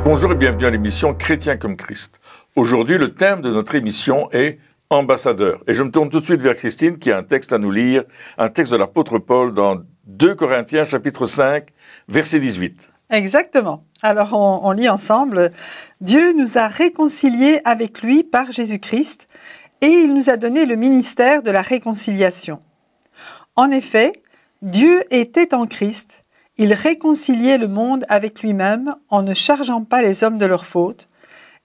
Bonjour et bienvenue à l'émission Chrétien comme Christ. Aujourd'hui, le thème de notre émission est ambassadeur. Et je me tourne tout de suite vers Christine qui a un texte à nous lire, un texte de l'apôtre Paul dans 2 Corinthiens chapitre 5, verset 18. Exactement. Alors on lit ensemble. Dieu nous a réconciliés avec lui par Jésus-Christ et il nous a donné le ministère de la réconciliation. En effet, Dieu était en Christ. Il réconciliait le monde avec lui-même en ne chargeant pas les hommes de leurs fautes,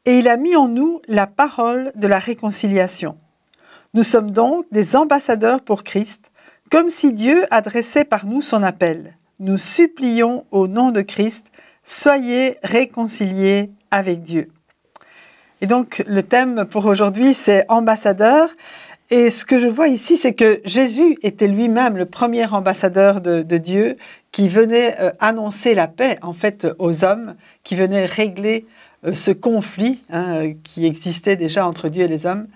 et il a mis en nous la parole de la réconciliation. Nous sommes donc des ambassadeurs pour Christ, comme si Dieu adressait par nous son appel. Nous supplions au nom de Christ, soyez réconciliés avec Dieu. Et donc le thème pour aujourd'hui c'est ambassadeur. Et ce que je vois ici, c'est que Jésus était lui-même le premier ambassadeur de Dieu qui venait annoncer la paix en fait aux hommes, qui venait régler ce conflit qui existait déjà entre Dieu et les hommes.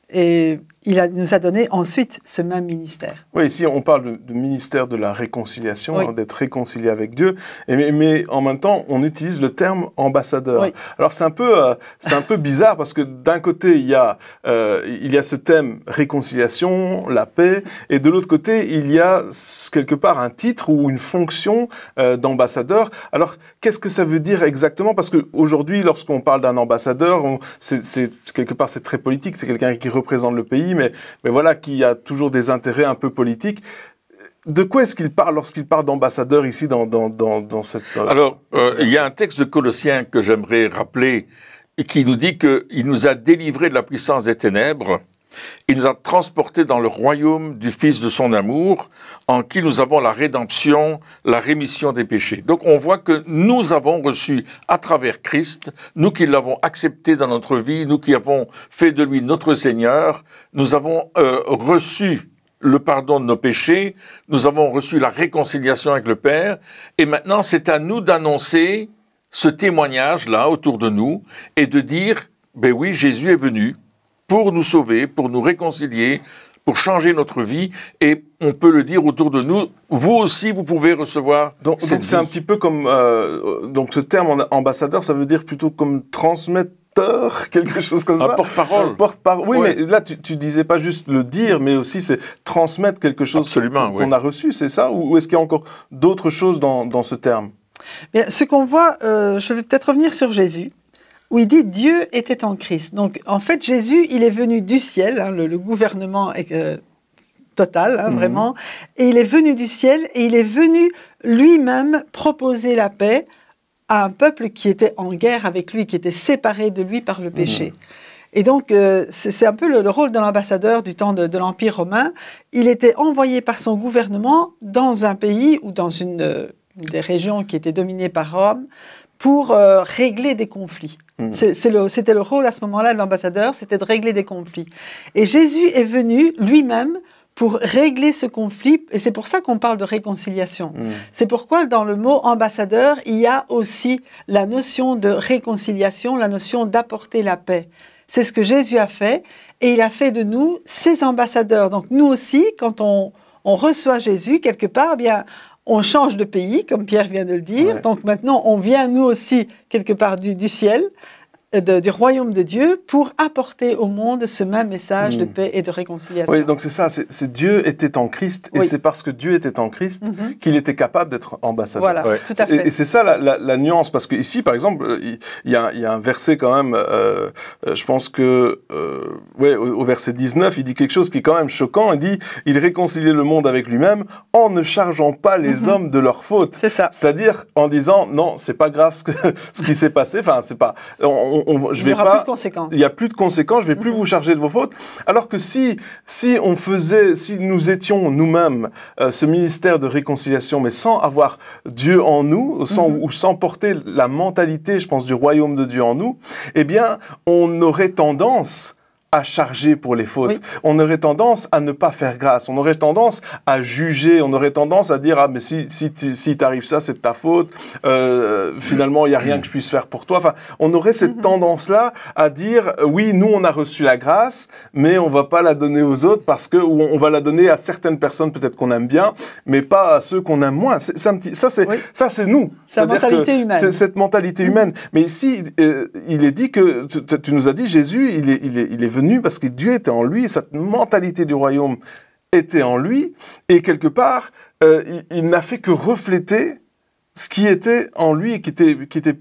Et nous a donné ensuite ce même ministère. Oui, ici on parle de ministère de la réconciliation, oui. D'être réconcilié avec Dieu, mais en même temps on utilise le terme ambassadeur. Oui. Alors c'est un peu bizarre parce que d'un côté il y a ce thème réconciliation, la paix, et de l'autre côté il y a quelque part un titre ou une fonction d'ambassadeur. Alors qu'est-ce que ça veut dire exactement? Parce qu'aujourd'hui lorsqu'on parle d'un ambassadeur, quelque part c'est très politique, c'est quelqu'un qui représente le pays, mais voilà, qui a toujours des intérêts un peu politiques. De quoi est-ce qu'il parle lorsqu'il parle d'ambassadeur ici dans cette... Alors, il y a un texte de Colossiens que j'aimerais rappeler et qui nous dit qu'il nous a délivrés de la puissance des ténèbres, il nous a transportés dans le royaume du Fils de son amour, en qui nous avons la rédemption, la rémission des péchés. Donc on voit que nous avons reçu à travers Christ, nous qui l'avons accepté dans notre vie, nous qui avons fait de lui notre Seigneur, nous avons reçu le pardon de nos péchés, nous avons reçu la réconciliation avec le Père, et maintenant c'est à nous d'annoncer ce témoignage-là autour de nous, et de dire, ben oui, Jésus est venu pour nous sauver, pour nous réconcilier, pour changer notre vie, et on peut le dire autour de nous, vous aussi, vous pouvez recevoir donc c'est un petit peu comme, donc ce terme ambassadeur, ça veut dire plutôt comme transmetteur, quelque chose comme ça. Un porte-parole. Porte-parole. Oui, ouais. Mais là, tu disais pas juste le dire, mais aussi c'est transmettre quelque chose qu'on a reçu, c'est ça? Ou est-ce qu'il y a encore d'autres choses dans ce terme? Bien, ce qu'on voit, je vais peut-être revenir sur Jésus, où il dit « Dieu était en Christ ». Donc, en fait, Jésus, il est venu du ciel, le gouvernement total, vraiment, et il est venu du ciel, et il est venu lui-même proposer la paix à un peuple qui était en guerre avec lui, qui était séparé de lui par le péché. Et donc, c'est un peu le rôle de l'ambassadeur du temps de l'Empire romain. Il était envoyé par son gouvernement dans un pays ou dans une des régions qui étaient dominées par Rome, pour régler des conflits. C'était le rôle à ce moment-là de l'ambassadeur, c'était de régler des conflits. Et Jésus est venu lui-même pour régler ce conflit, et c'est pour ça qu'on parle de réconciliation. C'est pourquoi dans le mot ambassadeur, il y a aussi la notion de réconciliation, la notion d'apporter la paix. C'est ce que Jésus a fait, et il a fait de nous ses ambassadeurs. Donc nous aussi, quand on reçoit Jésus, quelque part, eh bien, on change de pays, comme Pierre vient de le dire. Ouais. Donc maintenant, on vient, nous aussi, quelque part du ciel, du royaume de Dieu, pour apporter au monde ce même message de paix et de réconciliation. Oui, donc c'est ça, c'est Dieu était en Christ, et c'est parce que Dieu était en Christ qu'il était capable d'être ambassadeur. Voilà, tout à fait. Et c'est ça la nuance, parce que ici, par exemple, il y a un verset quand même, je pense que, au verset 19, il dit quelque chose qui est quand même choquant, il dit « Il réconciliait le monde avec lui-même en ne chargeant pas les hommes de leurs fautes ». C'est ça. C'est-à-dire en disant « Non, c'est pas grave ce qui s'est passé, enfin, c'est pas... il n'y aura plus de conséquences. Il n'y a plus de conséquences, je ne vais plus vous charger de vos fautes. » Alors que si nous étions nous-mêmes ce ministère de réconciliation, mais sans avoir Dieu en nous, sans porter la mentalité, je pense, du royaume de Dieu en nous, eh bien, on aurait tendance à charger pour les fautes. Oui. On aurait tendance à ne pas faire grâce. On aurait tendance à juger. On aurait tendance à dire, ah, mais si t'arrive ça, c'est de ta faute. Finalement, il n'y a rien que je puisse faire pour toi. Enfin, on aurait cette tendance-là à dire, oui, nous, on a reçu la grâce, mais on va pas la donner aux autres parce que, ou on va la donner à certaines personnes, peut-être qu'on aime bien, mais pas à ceux qu'on aime moins. Ça, c'est nous. C'est la mentalité humaine. C'est cette mentalité humaine. Mais ici, il est dit que, tu nous as dit, Jésus, il est venu parce que Dieu était en lui, cette mentalité du royaume était en lui, et quelque part, il n'a fait que refléter ce qui était en lui et qui était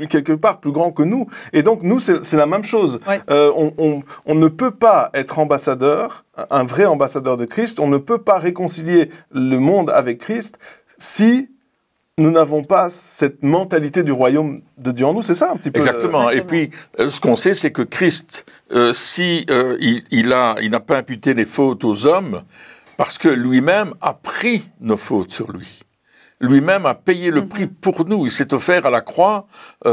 quelque part plus grand que nous. Et donc, nous, c'est la même chose. Oui. On ne peut pas être ambassadeur, un vrai ambassadeur de Christ, on ne peut pas réconcilier le monde avec Christ si nous n'avons pas cette mentalité du royaume de Dieu en nous, c'est ça un petit peu. Exactement. Et puis, ce qu'on sait, c'est que Christ, il n'a pas imputé les fautes aux hommes, parce que lui-même a pris nos fautes sur lui. Lui-même a payé le prix pour nous. Il s'est offert à la croix,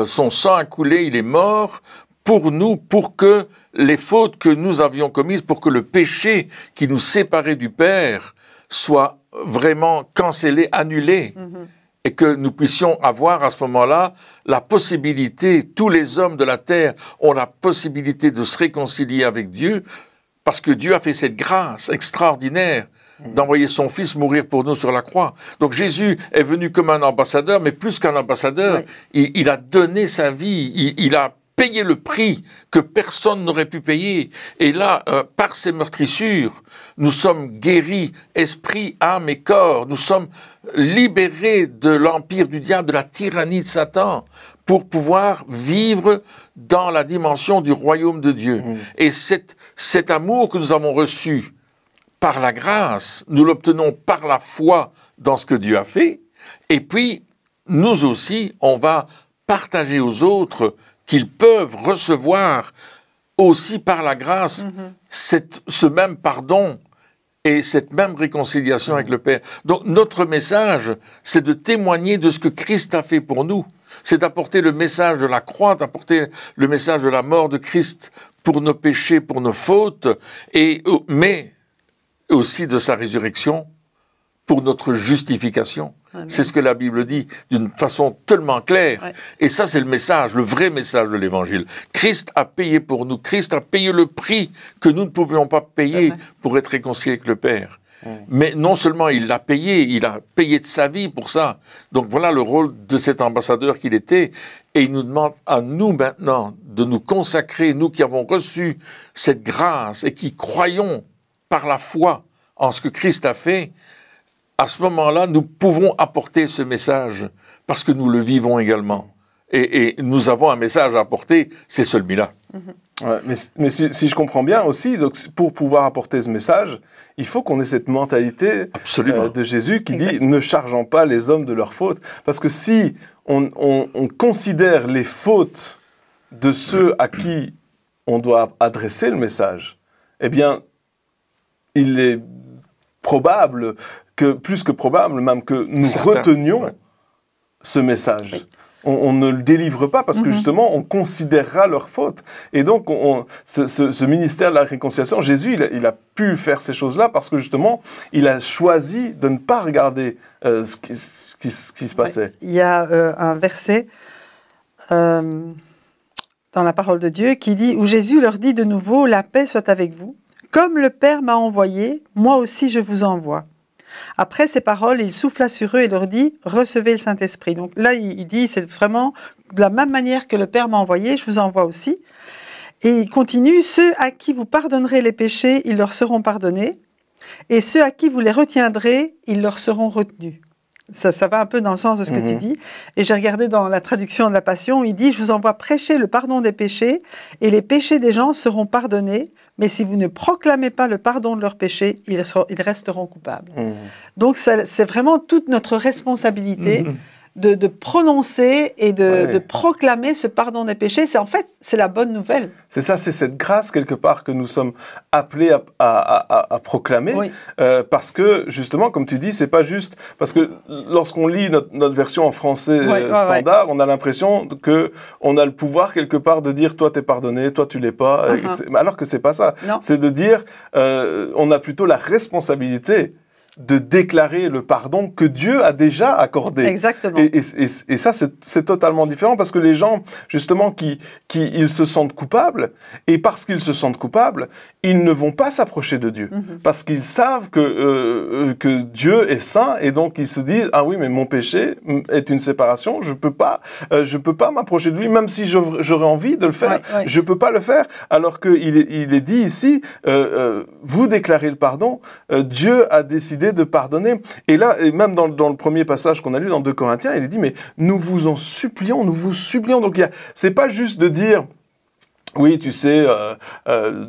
son sang a coulé, il est mort pour nous, pour que les fautes que nous avions commises, pour que le péché qui nous séparait du Père soit vraiment cancellé, annulé. Et que nous puissions avoir à ce moment-là la possibilité, tous les hommes de la terre ont la possibilité de se réconcilier avec Dieu, parce que Dieu a fait cette grâce extraordinaire d'envoyer son Fils mourir pour nous sur la croix. Donc Jésus est venu comme un ambassadeur, mais plus qu'un ambassadeur, il a donné sa vie, il a payé le prix que personne n'aurait pu payer. Et là, par ses meurtrissures, nous sommes guéris, esprit, âme et corps. Nous sommes libérés de l'empire du diable, de la tyrannie de Satan, pour pouvoir vivre dans la dimension du royaume de Dieu. Et cet amour que nous avons reçu par la grâce, nous l'obtenons par la foi dans ce que Dieu a fait. Et puis, nous aussi, on va partager aux autres qu'ils peuvent recevoir aussi par la grâce ce même pardon et cette même réconciliation avec le Père. Donc notre message, c'est de témoigner de ce que Christ a fait pour nous. C'est d'apporter le message de la croix, d'apporter le message de la mort de Christ pour nos péchés, pour nos fautes, mais aussi de sa résurrection pour notre justification. Amen. C'est ce que la Bible dit d'une façon tellement claire. Ouais. Et ça, c'est le message, le vrai message de l'Évangile. Christ a payé pour nous. Christ a payé le prix que nous ne pouvions pas payer pour être réconciliés avec le Père. Mais non seulement il l'a payé, il a payé de sa vie pour ça. Donc voilà le rôle de cet ambassadeur qu'il était. Et il nous demande à nous maintenant de nous consacrer, nous qui avons reçu cette grâce et qui croyons par la foi en ce que Christ a fait. À ce moment-là, nous pouvons apporter ce message parce que nous le vivons également. Et nous avons un message à apporter, c'est celui-là. Ouais, mais si je comprends bien aussi, donc pour pouvoir apporter ce message, il faut qu'on ait cette mentalité de Jésus qui dit « ne chargeons pas les hommes de leurs fautes ». Parce que si on considère les fautes de ceux à qui on doit adresser le message, eh bien, il est probable plus que probable même que nous retenions ce message. Oui. On ne le délivre pas parce que justement, on considérera leurs fautes. Et donc, ce ministère de la réconciliation, Jésus, il a pu faire ces choses-là parce que justement, il a choisi de ne pas regarder ce qui se passait. Il y a un verset dans la parole de Dieu qui dit, où Jésus leur dit de nouveau, « La paix soit avec vous. Comme le Père m'a envoyé, moi aussi je vous envoie. » Après ces paroles, il souffla sur eux et leur dit « Recevez le Saint-Esprit ». Donc là, il dit, c'est vraiment de la même manière que le Père m'a envoyé, je vous envoie aussi. Et il continue « Ceux à qui vous pardonnerez les péchés, ils leur seront pardonnés. Et ceux à qui vous les retiendrez, ils leur seront retenus. » Ça va un peu dans le sens de ce que tu dis. Et j'ai regardé dans la traduction de la Passion, il dit « Je vous envoie prêcher le pardon des péchés, et les péchés des gens seront pardonnés. Mais si vous ne proclamez pas le pardon de leurs péchés, ils resteront coupables. » Donc c'est vraiment toute notre responsabilité de prononcer et de proclamer ce pardon des péchés. C'est la bonne nouvelle. C'est ça, c'est cette grâce quelque part que nous sommes appelés à proclamer, parce que justement, comme tu dis, c'est pas juste parce que lorsqu'on lit notre version en français standard, on a l'impression que on a le pouvoir quelque part de dire toi t'es pardonné, toi tu l'es pas, alors que c'est pas ça. C'est de dire on a plutôt la responsabilité de déclarer le pardon que Dieu a déjà accordé. Exactement. Et ça, c'est totalement différent parce que les gens, justement, ils se sentent coupables, et parce qu'ils se sentent coupables, ils ne vont pas s'approcher de Dieu. Parce qu'ils savent que Dieu est saint, et donc ils se disent, ah oui, mais mon péché est une séparation, je peux pas m'approcher de lui, même si j'aurais envie de le faire, je peux pas le faire. Alors qu'il est dit ici, vous déclarez le pardon, Dieu a décidé de pardonner. Et là, et même dans le premier passage qu'on a lu dans 2 Corinthiens, il est dit, mais nous vous en supplions, nous vous supplions. Donc, c'est pas juste de dire, oui, tu sais,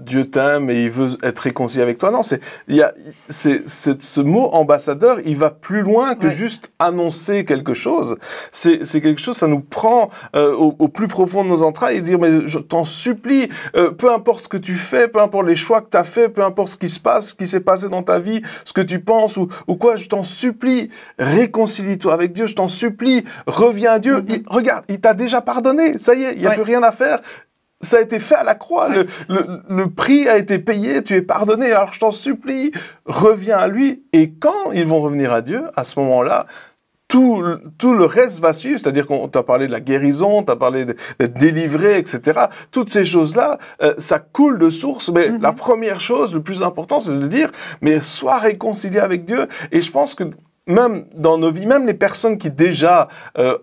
Dieu t'aime et il veut être réconcilié avec toi. Non, ce mot ambassadeur, il va plus loin que juste annoncer quelque chose. C'est quelque chose, ça nous prend au plus profond de nos entrailles et dire, mais je t'en supplie, peu importe ce que tu fais, peu importe les choix que tu as fait, peu importe ce qui se passe, ce qui s'est passé dans ta vie, ce que tu penses ou quoi, je t'en supplie, réconcilie-toi avec Dieu, je t'en supplie, reviens à Dieu. Regarde, il t'a déjà pardonné, ça y est, il n'y a plus rien à faire. Ça a été fait à la croix, le prix a été payé, tu es pardonné, alors je t'en supplie, reviens à lui. Et quand ils vont revenir à Dieu, à ce moment-là, tout le reste va suivre, c'est-à-dire qu'on t'a parlé de la guérison, t'as parlé d'être délivré, etc. Toutes ces choses-là, ça coule de source, mais la première chose, le plus important, c'est de dire, mais sois réconcilié avec Dieu. Et je pense que même dans nos vies, même les personnes qui déjà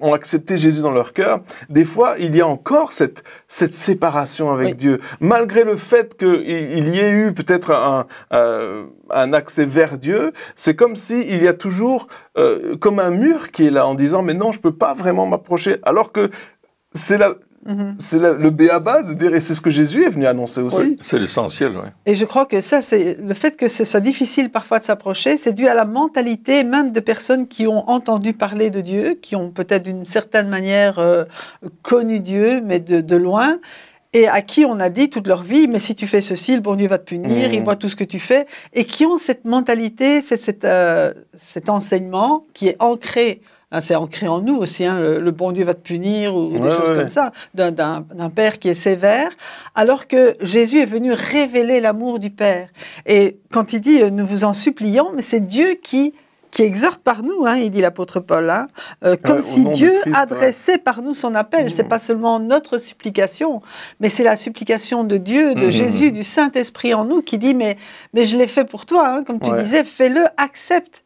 ont accepté Jésus dans leur cœur, des fois, il y a encore cette séparation avec Dieu. Malgré le fait qu'il y ait eu peut-être un accès vers Dieu, c'est comme s'il y a toujours comme un mur qui est là en disant « mais non, je peux pas vraiment m'approcher ». Alors que c'est le béaba de dire, et c'est ce que Jésus est venu annoncer aussi. Oui, c'est l'essentiel, oui. Et je crois que ça, c'est le fait que ce soit difficile parfois de s'approcher, c'est dû à la mentalité même de personnes qui ont entendu parler de Dieu, qui ont peut-être d'une certaine manière connu Dieu, mais de loin, et à qui on a dit toute leur vie, mais si tu fais ceci, le bon Dieu va te punir, il voit tout ce que tu fais, et qui ont cette mentalité, cet enseignement qui est ancré. C'est ancré en nous aussi, le bon Dieu va te punir ou des choses comme ça, d'un père qui est sévère, alors que Jésus est venu révéler l'amour du Père. Et quand il dit « nous vous en supplions », mais c'est Dieu qui exhorte par nous, il dit l'apôtre Paul, comme si Dieu adressait par nous son appel. C'est pas seulement notre supplication, mais c'est la supplication de Dieu, de Jésus, du Saint-Esprit en nous qui dit « mais je l'ai fait pour toi, comme tu disais, fais-le, accepte ».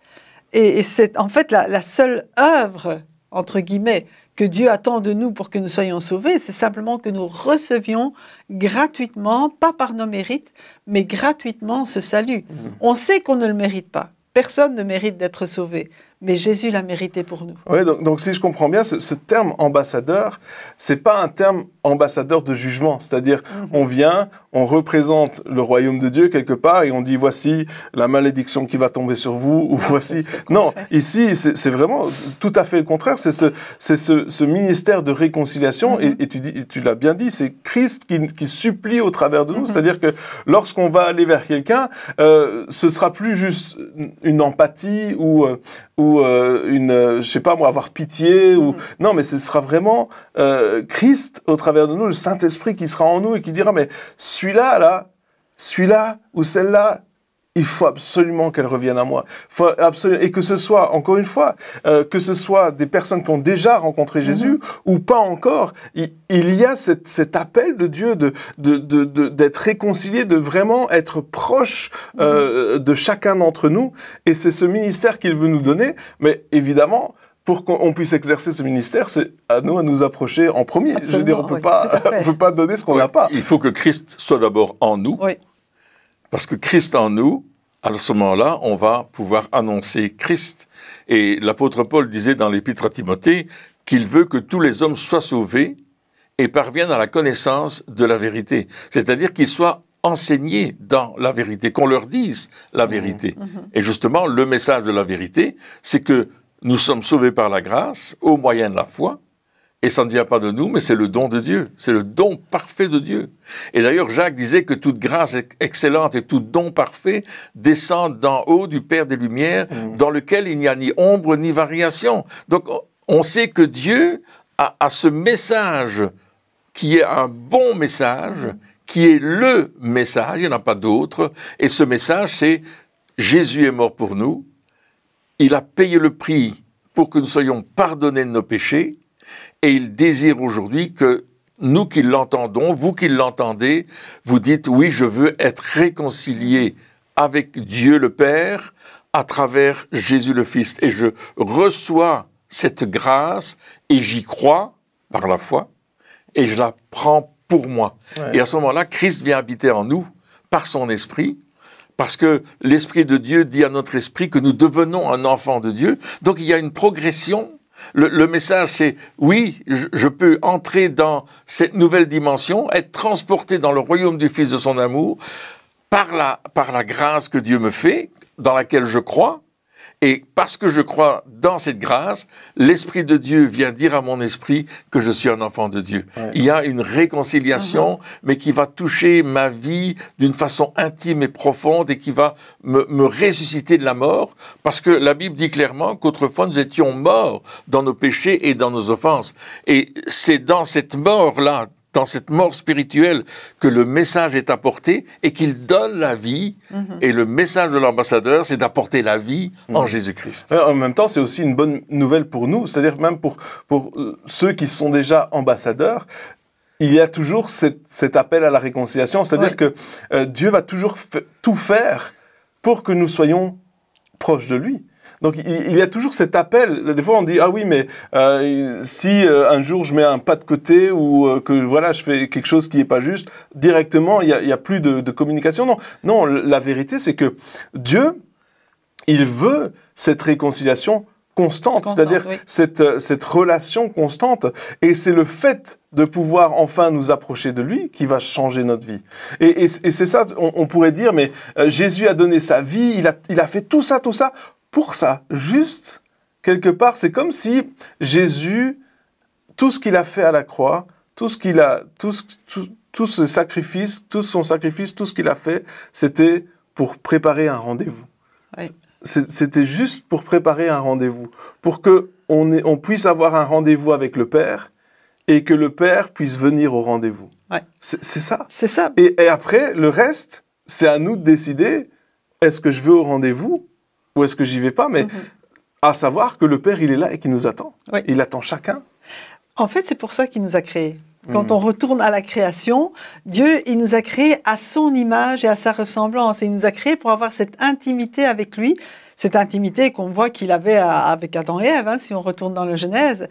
Et c'est en fait la seule œuvre, entre guillemets, que Dieu attend de nous pour que nous soyons sauvés, c'est simplement que nous recevions gratuitement, pas par nos mérites, mais gratuitement ce salut. On sait qu'on ne le mérite pas. Personne ne mérite d'être sauvé, mais Jésus l'a mérité pour nous. Oui, donc si je comprends bien, ce terme ambassadeur, c'est pas un terme ambassadeur de jugement, c'est-à-dire on vient, on représente le royaume de Dieu quelque part et on dit voici la malédiction qui va tomber sur vous ou voici. Non, ici c'est vraiment tout à fait le contraire. C'est ce ministère de réconciliation et tu l'as bien dit, c'est Christ qui supplie au travers de nous. C'est-à-dire que lorsqu'on va aller vers quelqu'un, ce sera plus juste une empathie ou je sais pas moi, avoir pitié ou non, mais ce sera vraiment Christ au travers de nous, le Saint-Esprit qui sera en nous et qui dira mais celui-là ou celle-là, il faut absolument qu'elle revienne à moi. Et que ce soit, encore une fois, que ce soit des personnes qui ont déjà rencontré Jésus ou pas encore, il y a cet appel de Dieu d'être réconcilié, de vraiment être proche de chacun d'entre nous. Et c'est ce ministère qu'il veut nous donner. Mais évidemment, pour qu'on puisse exercer ce ministère, c'est à nous approcher en premier. Absolument, je veux dire, on peut pas donner ce qu'on n'a pas. Il faut que Christ soit d'abord en nous. Oui. Parce que Christ en nous, à ce moment-là, on va pouvoir annoncer Christ. Et l'apôtre Paul disait dans l'épître à Timothée qu'il veut que tous les hommes soient sauvés et parviennent à la connaissance de la vérité. C'est-à-dire qu'ils soient enseignés dans la vérité, qu'on leur dise la vérité. Et justement, le message de la vérité, c'est que nous sommes sauvés par la grâce, au moyen de la foi, et ça ne vient pas de nous, mais c'est le don de Dieu. C'est le don parfait de Dieu. Et d'ailleurs, Jacques disait que toute grâce excellente et tout don parfait descendent d'en haut du Père des Lumières, dans lequel il n'y a ni ombre ni variation. Donc, on sait que Dieu a ce message qui est un bon message, qui est le message, il n'y en a pas d'autre. Et ce message, c'est Jésus est mort pour nous, il a payé le prix pour que nous soyons pardonnés de nos péchés, et il désire aujourd'hui que nous qui l'entendons, vous qui l'entendez, vous dites oui, je veux être réconcilié avec Dieu le Père à travers Jésus le Fils. Et je reçois cette grâce et j'y crois par la foi et je la prends pour moi. Ouais. Et à ce moment-là, Christ vient habiter en nous par son esprit, parce que l'Esprit de Dieu dit à notre esprit que nous devenons un enfant de Dieu. Donc il y a une progression. Le message, c'est oui, je peux entrer dans cette nouvelle dimension, être transporté dans le royaume du Fils de son amour par la grâce que Dieu me fait, dans laquelle je crois. Et parce que je crois dans cette grâce, l'Esprit de Dieu vient dire à mon esprit que je suis un enfant de Dieu. Ouais. Il y a une réconciliation, mais qui va toucher ma vie d'une façon intime et profonde et qui va me ressusciter de la mort, parce que la Bible dit clairement qu'autrefois nous étions morts dans nos péchés et dans nos offenses. Et c'est dans cette mort-là, dans cette mort spirituelle, que le message est apporté et qu'il donne la vie. Et le message de l'ambassadeur, c'est d'apporter la vie en Jésus-Christ. En même temps, c'est aussi une bonne nouvelle pour nous, c'est-à-dire même pour ceux qui sont déjà ambassadeurs, il y a toujours cet appel à la réconciliation, c'est-à-dire que Dieu va toujours tout faire pour que nous soyons proches de lui. Donc il y a toujours cet appel. Des fois on dit ah oui mais si un jour je mets un pas de côté ou que voilà je fais quelque chose qui n'est pas juste, directement il y a plus de communication. Non, la vérité c'est que Dieu il veut cette réconciliation constante, c'est-à-dire oui. cette relation constante, et c'est le fait de pouvoir enfin nous approcher de lui qui va changer notre vie. Et c'est ça, on pourrait dire mais Jésus a donné sa vie, il a fait tout ça pour ça, juste, quelque part, c'est comme si Jésus, tout ce qu'il a fait à la croix, tout son sacrifice, tout ce qu'il a fait, c'était pour préparer un rendez-vous. Oui. C'était juste pour préparer un rendez-vous, pour qu'on puisse avoir un rendez-vous avec le Père et que le Père puisse venir au rendez-vous. Ouais. C'est ça. C'est ça. Et après, le reste, c'est à nous de décider, est-ce que je veux au rendez-vous ou est-ce que j'y vais pas, mais à savoir que le Père, il est là et qu'il nous attend. Oui. Il attend chacun. En fait, c'est pour ça qu'il nous a créés. Quand on retourne à la création, Dieu, il nous a créés à son image et à sa ressemblance. Et il nous a créés pour avoir cette intimité avec lui, cette intimité qu'on voit qu'il avait avec Adam et Ève, hein, si on retourne dans le Genèse.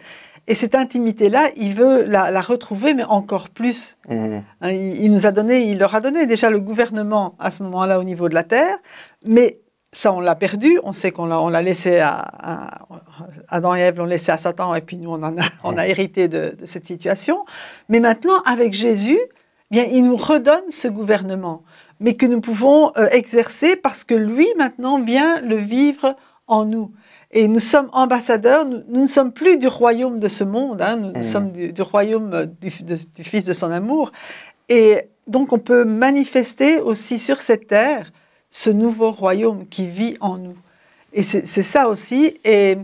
Et cette intimité-là, il veut la retrouver, mais encore plus. Il leur a donné déjà le gouvernement à ce moment-là au niveau de la terre, mais ça, on l'a perdu. On sait qu'on l'a laissé à Adam et Ève l'ont laissé à Satan, et puis nous, on a hérité de cette situation. Mais maintenant, avec Jésus, bien, il nous redonne ce gouvernement, mais que nous pouvons exercer parce que lui, maintenant, vient le vivre en nous. Et nous sommes ambassadeurs, nous ne sommes plus du royaume de ce monde, hein, nous sommes du royaume du Fils de son amour. Et donc, on peut manifester aussi sur cette terre ce nouveau royaume qui vit en nous. Et c'est ça aussi. Et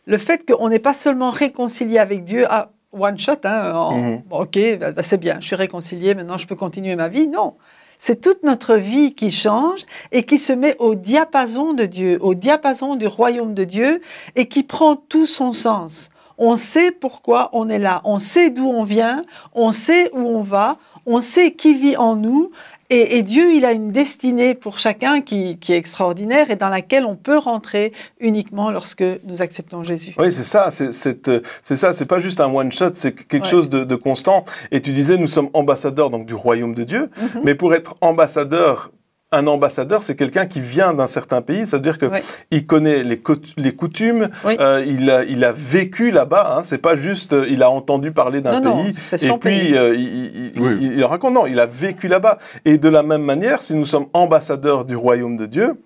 le fait qu'on n'est pas seulement réconcilié avec Dieu à one shot, hein, ok, bah, c'est bien, je suis réconcilié, maintenant je peux continuer ma vie. Non, c'est toute notre vie qui change et qui se met au diapason de Dieu, au diapason du royaume de Dieu et qui prend tout son sens. On sait pourquoi on est là, on sait d'où on vient, on sait où on va, on sait qui vit en nous. Et Dieu, il a une destinée pour chacun qui est extraordinaire et dans laquelle on peut rentrer uniquement lorsque nous acceptons Jésus. Oui, c'est ça. C'est pas juste un one-shot, c'est quelque chose de constant. Et tu disais, nous sommes ambassadeurs donc, du royaume de Dieu. Mais pour être ambassadeur, un ambassadeur, c'est quelqu'un qui vient d'un certain pays, c'est-à-dire qu'il connaît les coutumes, il a vécu là-bas, hein, c'est pas juste il a entendu parler d'un pays et puis il raconte, non, il a vécu là-bas. Et de la même manière, si nous sommes ambassadeurs du royaume de Dieu,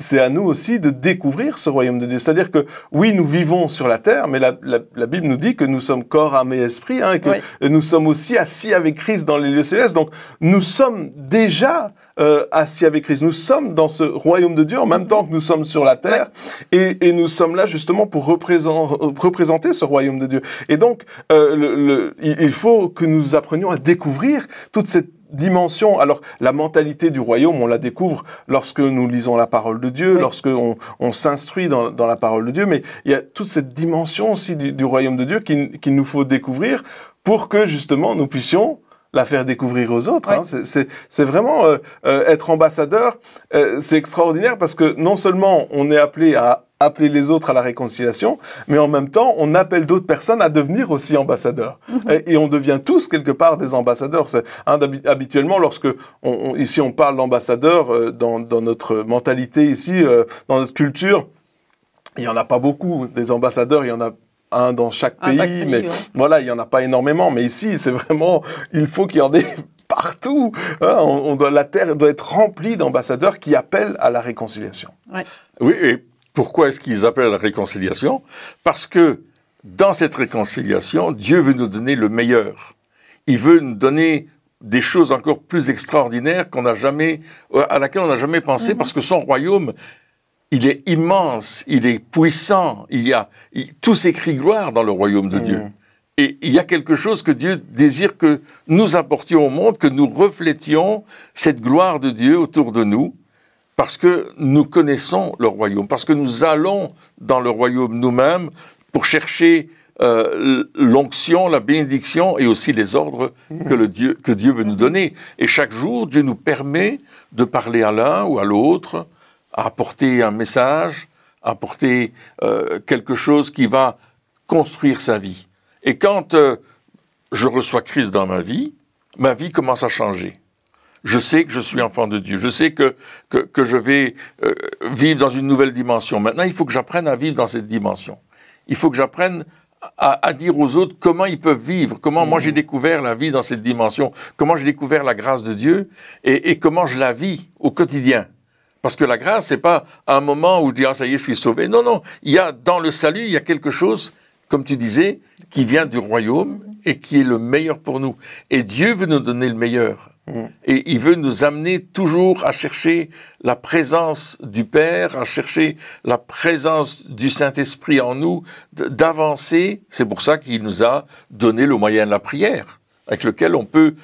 c'est à nous aussi de découvrir ce royaume de Dieu. C'est-à-dire que, oui, nous vivons sur la terre, mais la Bible nous dit que nous sommes corps, âme et esprit, hein, et que nous sommes aussi assis avec Christ dans les lieux célestes. Donc, nous sommes déjà assis avec Christ. Nous sommes dans ce royaume de Dieu en même temps que nous sommes sur la terre, et nous sommes là justement pour représenter ce royaume de Dieu. Et donc, il faut que nous apprenions à découvrir toute cette dimension. Alors, la mentalité du royaume, on la découvre lorsque nous lisons la parole de Dieu, lorsque on s'instruit dans la parole de Dieu, mais il y a toute cette dimension aussi du royaume de Dieu qu'il nous faut découvrir pour que, justement, nous puissions la faire découvrir aux autres. Hein. C'est vraiment être ambassadeur, c'est extraordinaire parce que non seulement on est appelé à appeler les autres à la réconciliation, mais en même temps, on appelle d'autres personnes à devenir aussi ambassadeurs. Et on devient tous, quelque part, des ambassadeurs. Habituellement, lorsque ici on parle d'ambassadeurs, dans notre mentalité ici, dans notre culture, il n'y en a pas beaucoup. Des ambassadeurs, il y en a un dans chaque pays, mais voilà, il n'y en a pas énormément. Mais ici, c'est vraiment, il faut qu'il y en ait partout. Hein, la terre doit être remplie d'ambassadeurs qui appellent à la réconciliation. Oui, et pourquoi est-ce qu'ils appellent à la réconciliation? Parce que dans cette réconciliation, Dieu veut nous donner le meilleur. Il veut nous donner des choses encore plus extraordinaires à laquelle on n'a jamais pensé, parce que son royaume, il est immense, il est puissant, tout s'écrit gloire dans le royaume de Dieu. Et il y a quelque chose que Dieu désire que nous apportions au monde, que nous reflétions cette gloire de Dieu autour de nous, parce que nous connaissons le royaume, parce que nous allons dans le royaume nous-mêmes pour chercher l'onction, la bénédiction et aussi les ordres que Dieu veut nous donner. Et chaque jour, Dieu nous permet de parler à l'un ou à l'autre, à apporter un message, à apporter quelque chose qui va construire sa vie. Et quand je reçois Christ dans ma vie commence à changer. Je sais que je suis enfant de Dieu. Je sais que je vais vivre dans une nouvelle dimension. Maintenant, il faut que j'apprenne à vivre dans cette dimension. Il faut que j'apprenne à dire aux autres comment ils peuvent vivre, comment moi j'ai découvert la vie dans cette dimension, comment j'ai découvert la grâce de Dieu et comment je la vis au quotidien. Parce que la grâce, c'est pas un moment où je dis « Ah, ça y est, je suis sauvé ». Non, non. Dans le salut, il y a quelque chose, comme tu disais, qui vient du royaume et qui est le meilleur pour nous. Et Dieu veut nous donner le meilleur. Et il veut nous amener toujours à chercher la présence du Père, à chercher la présence du Saint-Esprit en nous, d'avancer. C'est pour ça qu'il nous a donné le moyen de la prière, avec lequel on peut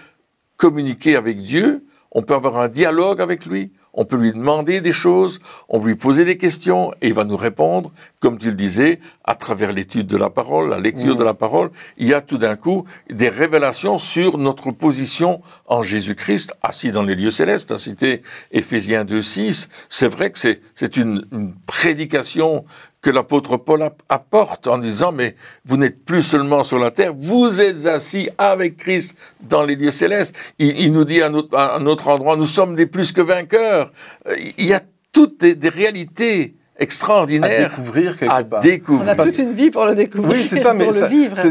communiquer avec Dieu, on peut avoir un dialogue avec lui, on peut lui demander des choses, on peut lui poser des questions et il va nous répondre, comme tu le disais, à travers l'étude de la parole, la lecture de la parole. Il y a tout d'un coup des révélations sur notre position en Jésus-Christ, assis dans les lieux célestes. À citer Éphésiens 2:6, c'est vrai que c'est une prédication que l'apôtre Paul apporte en disant « Mais vous n'êtes plus seulement sur la terre, vous êtes assis avec Christ dans les lieux célestes. » Il nous dit à un autre endroit « Nous sommes des plus que vainqueurs. » Il y a toutes des réalités extraordinaire à découvrir. On a toute une vie pour le découvrir. Oui, c'est ça, mais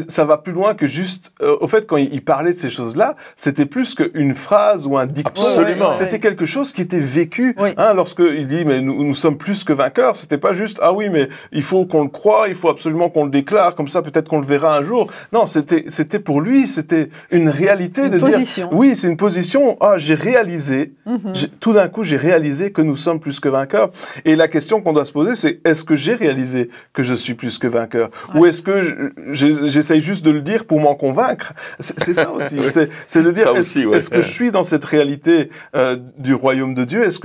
ça va plus loin que juste... au fait, quand il parlait de ces choses-là, c'était plus qu'une phrase ou un dicton. Absolument. C'était quelque chose qui était vécu. Oui. Hein, lorsqu'il dit, mais nous sommes plus que vainqueurs, c'était pas juste, ah oui, mais il faut qu'on le croie, il faut absolument qu'on le déclare, comme ça peut-être qu'on le verra un jour. Non, c'était pour lui, c'était une réalité de position. Dire... Oui, c'est une position, j'ai réalisé, tout d'un coup, j'ai réalisé que nous sommes plus que vainqueurs. Et la question qu'on doit se poser, c'est est-ce que j'ai réalisé que je suis plus que vainqueur, ou est-ce que j'essaye juste de le dire pour m'en convaincre? C'est ça aussi. C'est de dire est-ce que je suis dans cette réalité du royaume de Dieu? Est-ce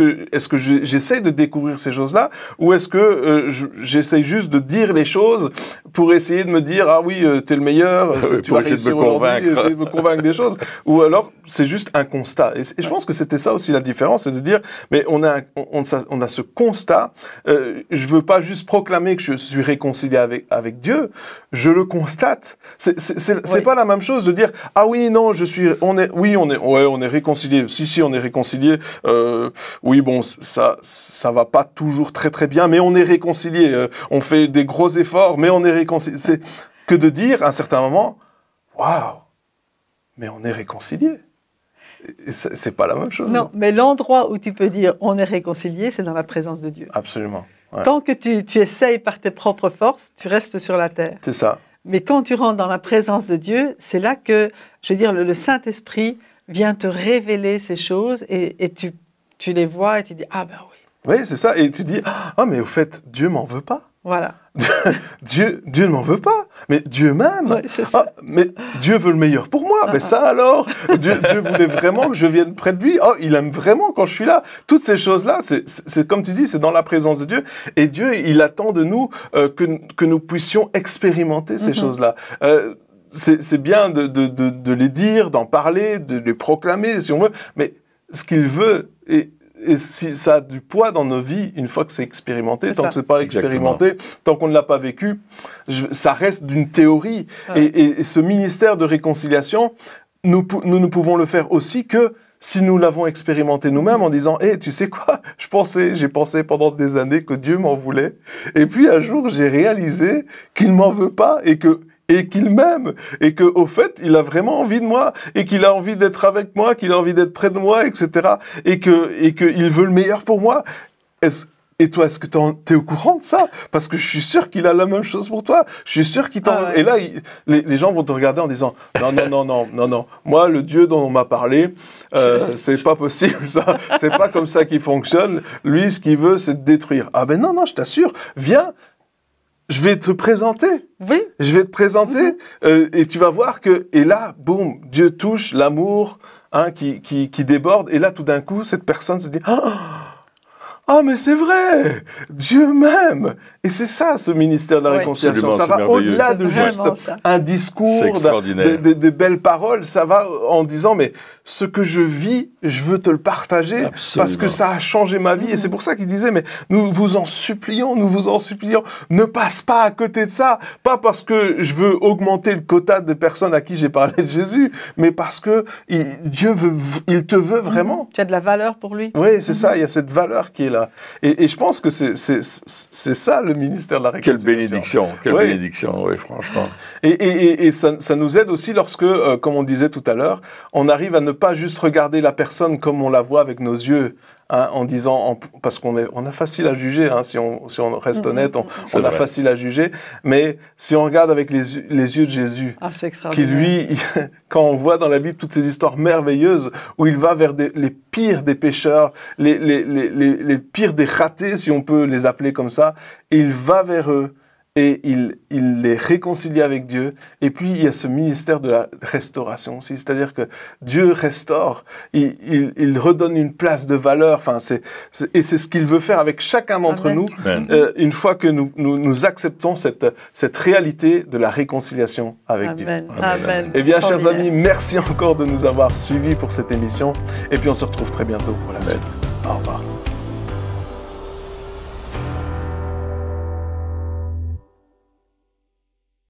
que j'essaye de découvrir ces choses-là, ou est-ce que j'essaye juste de dire les choses pour essayer de me dire ah oui t'es le meilleur, tu vas réussir aujourd'hui, essayer de me convaincre des choses, ou alors c'est juste un constat. Et je pense que c'était ça aussi la différence, c'est de dire mais on a ce constat. Je veux pas juste proclamer que je suis réconcilié avec Dieu, je le constate. C'est pas la même chose de dire ah oui non on est réconcilié. Si on est réconcilié. Oui bon ça va pas toujours très très bien, mais on est réconcilié. On fait des gros efforts, mais on est réconcilié. C'est que de dire à un certain moment waouh, mais on est réconcilié. c'est pas la même chose. Non, mais l'endroit où tu peux dire on est réconcilié, c'est dans la présence de Dieu. Absolument. Ouais. Tant que tu essayes par tes propres forces, tu restes sur la terre. C'est ça. Mais quand tu rentres dans la présence de Dieu, c'est là que, je veux dire, le Saint-Esprit vient te révéler ces choses et tu les vois et tu dis « Ah ben oui ». Oui, c'est ça. Et tu dis « Ah, mais au fait, Dieu m'en veut pas. » Voilà. Dieu ne m'en veut pas, mais Dieu m'aime. Ouais, c'est ça. Ah, mais Dieu veut le meilleur pour moi. Mais ça alors, Dieu voulait vraiment que je vienne près de lui. Oh, il aime vraiment quand je suis là. Toutes ces choses-là, c'est comme tu dis, c'est dans la présence de Dieu. Et Dieu, il attend de nous que nous puissions expérimenter ces choses-là. C'est bien de les dire, d'en parler, de les proclamer, si on veut. Mais ce qu'il veut, et si ça a du poids dans nos vies, une fois que c'est expérimenté, tant que c'est pas expérimenté, tant qu'on ne l'a pas vécu, ça reste d'une théorie. Ouais. Et ce ministère de réconciliation, nous pouvons le faire aussi que si nous l'avons expérimenté nous-mêmes en disant « Hey, tu sais quoi, j'ai pensé pendant des années que Dieu m'en voulait. Et puis un jour, j'ai réalisé qu'il m'en veut pas et qu'il m'aime, et qu'au fait, il a vraiment envie de moi, et qu'il a envie d'être avec moi, qu'il a envie d'être près de moi, etc. Et qu'il veut le meilleur pour moi. Et toi, est-ce que t'es au courant de ça? Parce que je suis sûr qu'il a la même chose pour toi. Je suis sûr qu'il t'en... Ah ouais. Et là, les gens vont te regarder en disant non. Moi, le Dieu dont on m'a parlé, c'est pas possible, ça. C'est pas comme ça qu'il fonctionne. Lui, ce qu'il veut, c'est te détruire. Ah ben non, je t'assure. Viens. Je vais te présenter. Oui. Je vais te présenter et tu vas voir que... Et là, boum, Dieu touche l'amour qui déborde. Et là, tout d'un coup, cette personne se dit... Ah, mais c'est vrai, Dieu m'aime. Et c'est ça, ce ministère de la réconciliation. Ça va au-delà de juste un discours, des belles paroles. Ça va en disant, mais ce que je vis, je veux te le partager. Absolument. Parce que ça a changé ma vie. Et c'est pour ça qu'il disait, mais nous vous en supplions, ne passe pas à côté de ça. Pas parce que je veux augmenter le quota de personnes à qui j'ai parlé de Jésus, mais parce que Dieu il te veut vraiment. Tu as de la valeur pour lui. Oui, c'est ça, il y a cette valeur qui est là. Et je pense que c'est ça le ministère de la réconciliation. Quelle bénédiction, oui, franchement. Et ça nous aide aussi lorsque, comme on disait tout à l'heure, on arrive à ne pas juste regarder la personne comme on la voit avec nos yeux, en disant, parce qu'on a facile à juger, si on reste honnête, on a facile à juger, mais si on regarde avec les yeux de Jésus, qui lui, quand on voit dans la Bible toutes ces histoires merveilleuses, où il va vers les pires des pécheurs, les pires des ratés, si on peut les appeler comme ça, et il va vers eux, et il les réconcilie avec Dieu. Et puis, il y a ce ministère de la restauration aussi. C'est-à-dire que Dieu restaure, il redonne une place de valeur. Et c'est ce qu'il veut faire avec chacun d'entre nous, une fois que nous acceptons cette réalité de la réconciliation avec Dieu. Amen. Eh bien, chers amis, merci encore de nous avoir suivis pour cette émission. Et puis, on se retrouve très bientôt pour la suite. Au revoir.